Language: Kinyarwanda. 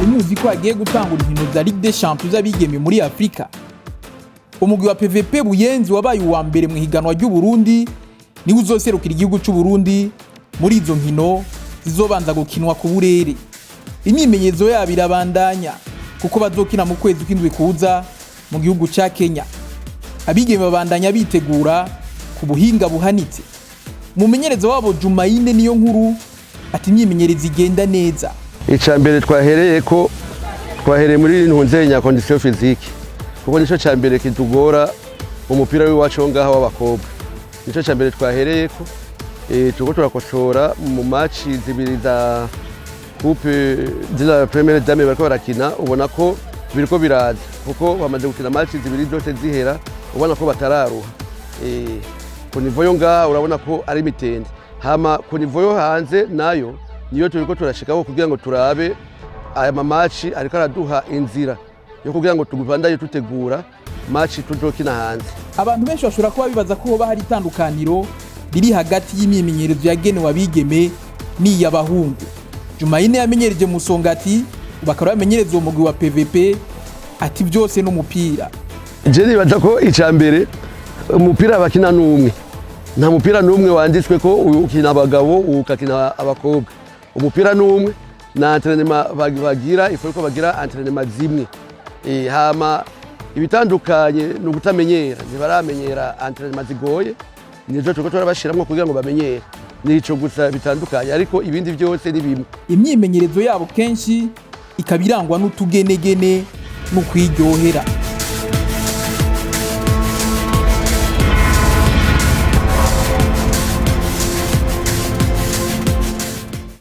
muzi ko agiye gutangura inkino za Ligue des Champions z'abigeme muri Afrika. Umugwi wa PVP Buyenzi wabaye uwa mbere mu higanwa ry'Uburundi niwe uzoserukira igihugu c'Uburundi muri izo nkino zizobanza gukinwa ku burere. Imyimenyerezo yabo irabandanya kuko bazokina mu kwezi kw'indwi kuza mu gihugu ca Kenya. Abigeme babandanya bitegura ku buhinga buhanitse. Umumenyerezo wabo Jumaine niyo nkuru ati imyimenyerezo igenda neza. Icambere twahereye muri ntunzenya condition physique kuko nico cambere kitugora umupira w'iwacu ngaha w'abakobwa. Nico cambere twahereye ko tuko turakosora mu match zibiri za coupe de la première dame bariko barakina, ubona ko biriko biraza kuko bamaze gukina match zibiri zose zihera, ubona ko batararuha. Ku niveau yo ngaha urabona ko ari mitende, hama ku niveau yo hanze nayo niyo turiko turashikaho kugira ngo turabe aya mamaci ariko araduha inzira yo kugira ngo tugubandaye tutegura match tuzokina hanze. Abantu benshi bashobora kuba bibaza ko hoba hari itandukaniro riri hagati y'imyimenyerezo yagenewe abigeme n'iy'abahungu. Jumaine yamenyereje Musongati bakaba bamenyereza umugwi wa PVP ati byose n'umupira. Je nibaza ko icambere umupira bakina n'umwe, nta mupira n'umwe wanditswe ko ukina abagabo ukakina abakobwa. Umupira n'umwe na entraînement bagira ifo ko bagira entraînement zimwe. Hama ibitandukanye no gutamenyera, ntibaramenyera entraînement zigoye, nizo tuko turabashiramwe kugira ngo bamenyere. Nico gusa bitandukanye ariko ibindi byose ni bimwe. Imyimenyerezo yabo kenshi ikabirangwa n'utugenegene no kwiryohera.